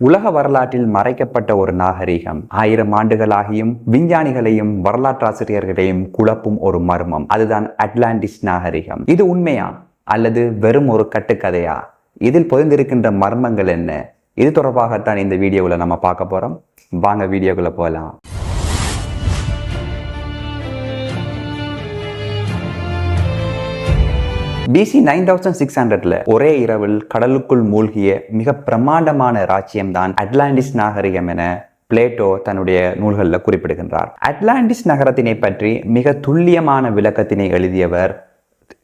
உலக வரலாற்றில் மறைக்கப்பட்ட ஒரு நாகரிகம் 1000 ஆண்டுகளாகியும் விஞ்ஞானிகளையும் வரலாற்றாசிரியர்களையும் குழப்பும் ஒரு மர்மம். அதுதான் அட்லாண்டிஸ் நாகரிகம். இது உண்மையா அல்லது வெறும் ஒரு கட்டுக்கதையா? இதில் பொதிந்திருக்கின்ற மர்மங்கள் என்ன? இது தொடர்பாகத்தான் இந்த வீடியோவில் நம்ம பார்க்க போறோம். வாங்க வீடியோக்குள்ள போகலாம். BC 9600 ஒரே இரவில் கடலுக்குள் மூழ்கிய மிக பிரமாண்டமான ராஜ்யம்தான் அட்லாண்டிஸ் நாகரிகம் என பிளேட்டோ தன்னுடைய நூல்களில் குறிப்பிடுகின்றார். அட்லாண்டிஸ் நகரத்தினை பற்றி மிக துல்லியமான விளக்கத்தினை எழுதியவர்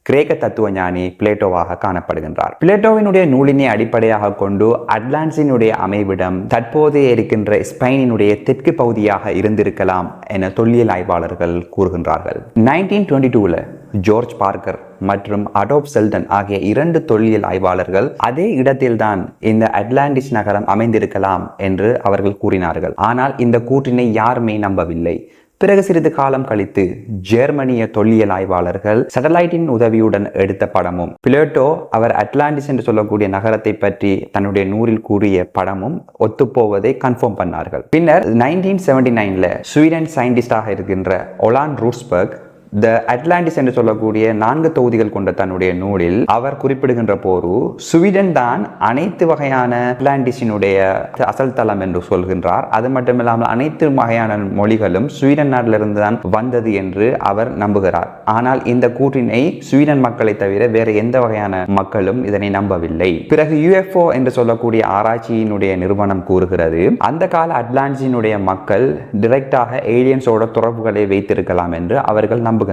கிரேக்க தத்துவஞானி பிளேட்டோவாக காணப்படுகின்றார். பிளேட்டோவினுடைய நூலினை அடிப்படையாக கொண்டு அட்லாண்டிஸினுடைய அமைவிடம் தற்போதைய இருக்கின்ற ஸ்பெயினினுடைய தெற்கு பகுதியாக இருந்திருக்கலாம் என தொல்லியல் ஆய்வாளர்கள் கூறுகின்றார்கள். 1922 ஜார்ஜ் பார்க்கர் மற்றும் அடால்ஃப் ஷெல்டன் ஆகிய 2 தொல்லியல் ஆய்வாளர்கள் அதே இடத்தில்தான் இந்த அட்லாண்டிஸ் நகரம் அமைந்திருக்கலாம் என்று அவர்கள் கூறினார்கள். ஆனால் இந்த கூற்றினை யாருமே நம்பவில்லை. பிறகு சிறிது காலம் கழித்து ஜெர்மனிய தொல்லியல் ஆய்வாளர்கள் சேட்டலைட்டின் உதவியுடன் எடுத்த படமும் பிளேட்டோ அவர் அட்லாண்டிஸ் என்று சொல்லக்கூடிய நகரத்தை பற்றி தன்னுடைய நூலில் கூறிய படமும் ஒத்துப்போவதை கன்ஃபார்ம் பண்ணார்கள். பின்னர் 1979 ஸ்வீடன் சயின்டிஸ்டாக இருக்கின்ற ஒலான் ரூட்ஸ்பர்க் த அட்லாண்டிஸ் என்று சொல்லக்கூடிய 4 தொகுதிகள் கொண்ட தன்னுடைய நூலில் அவர் குறிப்பிடுகின்ற போது ஸ்வீடன் தான் அனைத்து வகையான அட்லாண்டிஸினுடைய அசல் தளம் என்று சொல்கின்றார். அது மட்டுமில்லாமல் அனைத்து வகையான மொழிகளும் ஸ்வீடன் நாட்டிலிருந்து தான் வந்தது என்று அவர் நம்புகிறார். ஆனால் இந்த கூற்றினை ஸ்வீடன் மக்களை தவிர வேறு எந்த வகையான மக்களும் இதனை நம்பவில்லை. பிறகு UFO என்று சொல்லக்கூடிய ஆராய்ச்சியினுடைய நிறுவனம் கூறுகிறது அந்த கால அட்லாண்டிஸினுடைய மக்கள் டிரெக்டாக ஏலியன்ஸோட தொடர்புகளை வைத்திருக்கலாம் என்று அவர்கள் நம்புகிறார்கள்.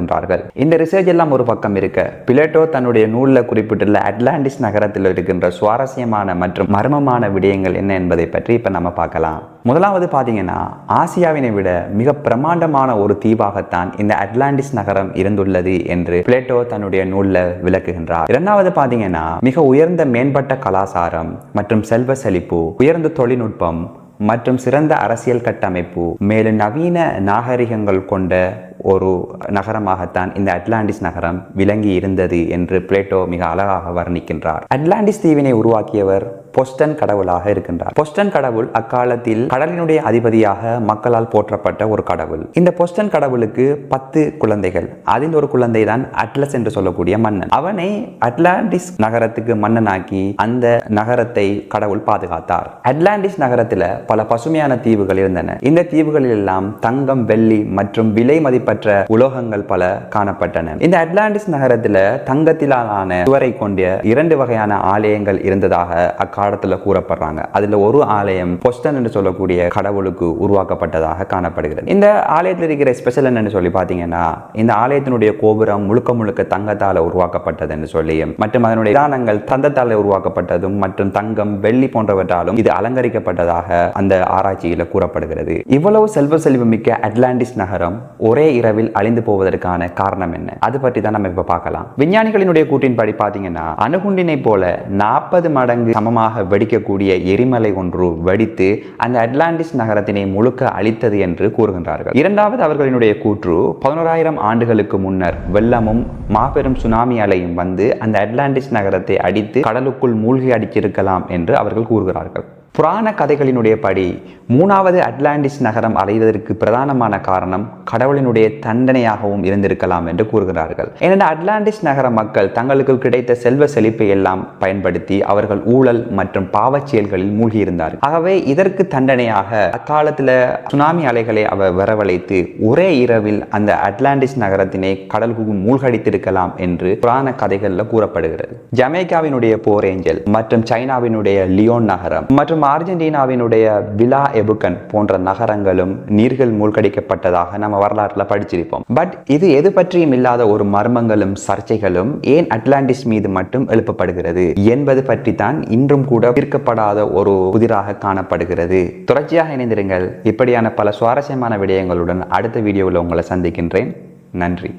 இந்த ரிசர்ச் எல்லாம் ஒரு பக்கம் இருக்க, பிளேட்டோ தன்னுடைய நூலில் குறிப்பிட்டுள்ள அட்லாண்டிஸ் நகரத்தில் இருக்கின்ற சுவாரஸ்யமான மற்றும் மர்மமான விடயங்கள் என்ன என்பதை பற்றி இப்ப நம்ம பார்க்கலாம். முதலாவது பாத்தீங்கன்னா, ஆசியாவினை விட மிக பிரமாண்டமான ஒரு தீவாகத்தான் இந்த அட்லாண்டிஸ் நகரம் இருந்துள்ளது என்று பிளேட்டோ தன்னுடைய நூலில் விளக்குகின்றார். இரண்டாவது பாத்தீங்கன்னா, மிக உயர்ந்த மேம்பட்ட கலாச்சாரம் மற்றும் செல்வ செழிப்பு, உயர்ந்த தொழில்நுட்பம் மற்றும் சிறந்த அரசியல் கட்டமைப்பு, மேலும் நவீன நாகரிகங்கள் கொண்ட ஒரு நகரமாகத்தான் இந்த அட்லாண்டிஸ் நகரம் விளங்கி இருந்தது என்று பிளேட்டோ மிக அழகாக வர்ணிக்கின்றார். அட்லாண்டிஸ் தீவினை உருவாக்கியவர் பொஸ்டன் கடவுளாக இருக்கின்றார். பொஸ்டன் கடவுள் அக்காலத்தில் கடலினுடைய அதிபதியாக மக்களால் போற்றப்பட்ட ஒரு கடவுள். இந்த பொஸ்டன் கடவுளுக்கு 10 குழந்தைகள். அதில் ஒரு குழந்தை தான் அட்லஸ் என்று சொல்லக்கூடிய மன்னன். அவனை அட்லாண்டிஸ் நகரத்துக்கு மன்னனாக்கி அந்த நகரத்தை கடவுள் பாதுகாத்தார். அட்லாண்டிஸ் நகரத்தில் பல பசுமையான தீவுகள் இருந்தன. இந்த தீவுகளில் எல்லாம் தங்கம், வெள்ளி மற்றும் விலை மதிப்பற்ற உலோகங்கள் பல காணப்பட்டன. இந்த அட்லாண்டிஸ் நகரத்தில் தங்கத்திலான சுவரை கொண்ட 2 வகையான ஆலயங்கள் இருந்ததாக அக்காலத்துல கூறப்படுறாங்க. அதுல ஒரு ஆலயம் பொஸ்டன் என்று சொல்லக்கூடிய கடவுளுக்கு உருவாக்கப்பட்டதாக காணப்படுகிறது. இந்த ஆலயத்தில் இருக்கிற ஸ்பெஷல் என்னன்னு சொல்லி பாத்தீங்கன்னா, இந்த ஆலயத்தினுடைய கோபுரம் முழுக்க முழுக்க தங்கத்தால உருவாக்கப்பட்டது என்று சொல்லியும் மற்றும் அதனுடைய விதானங்கள் தந்தத்தால உருவாக்கப்பட்டதும் மற்றும் தங்கம், வெள்ளி போன்றவற்றாலும் இது அலங்கரிக்கப்பட்டதாக அந்த ஆராய்ச்சியில கூறப்படுகிறது. இவ்வளவு செல்வமிக்க அட்லாண்டிஸ் நகரம் ஒரே இரவில் அழிந்து போவதற்கான காரணம் என்ன? அது பற்றி தான் நம்ம இப்ப பார்க்கலாம். விஞ்ஞானிகளினுடைய கூற்றின்படி பாத்தீங்கன்னா, அணுகுண்டினை போல 40 மடங்கு சமமாக வெடிக்கக்கூடிய எரிமலை ஒன்று வெடித்து அந்த அட்லாண்டிஸ் நகரத்தினை முழுக்க அழித்தது என்று கூறுகின்றார்கள். இரண்டாவது அவர்களினுடைய கூற்று, 11,000 ஆண்டுகளுக்கு முன்னர் வெள்ளமும் மாபெரும் சுனாமி அலையும் வந்து அந்த அட்லாண்டிஸ் நகரத்தை அடித்து கடலுக்குள் மூழ்கி அடித்திருக்கலாம் என்று அவர்கள் கூறுகிறார்கள். புராண கதைகளினுடைய படி 3வது அட்லாண்டிஸ் நகரம் அடைவதற்கு பிரதானமான காரணம் கடவுளினுடைய தண்டனையாகவும் இருந்திருக்கலாம் என்று கூறுகிறார்கள். ஏனென்றால் அட்லாண்டிஸ் நகர மக்கள் தங்களுக்கு கிடைத்த செல்வ செழிப்பை எல்லாம் பயன்படுத்தி அவர்கள் ஊழல் மற்றும் பாவச் செயல்களில் மூழ்கியிருந்தார்கள். ஆகவே இதற்கு தண்டனையாக அக்காலத்தில் சுனாமி அலைகளை அவர் வரவழைத்து ஒரே இரவில் அந்த அட்லாண்டிஸ் நகரத்தினை கடலுக்கு மூழ்கடித்திருக்கலாம் என்று புராண கதைகளில் கூறப்படுகிறது. ஜமைக்காவினுடைய போர் ஏஞ்சல் மற்றும் சைனாவினுடைய லியோன் நகரம் மற்றும் அர்ஜென்டினாவினுடைய விலா எபுகன் போன்ற நகரங்களும் நீர்கள் மூழ்கடிக்கப்பட்டதாக நம்ம வரலாற்றில் படிச்சிருப்போம். பட் இது எது பற்றியும் இல்லாத ஒரு மர்மங்களும் சர்ச்சைகளும் ஏன் அட்லாண்டிஸ் மீது மட்டும் எழுப்பப்படுகிறது என்பது பற்றி தான் இன்றும் கூட தீர்க்கப்படாத ஒரு புதிராக காணப்படுகிறது. தொடர்ச்சியாக இணைந்திருங்கள். இப்படியான பல சுவாரஸ்யமான விடயங்களுடன் அடுத்த வீடியோவில் உங்களை சந்திக்கின்றேன். நன்றி.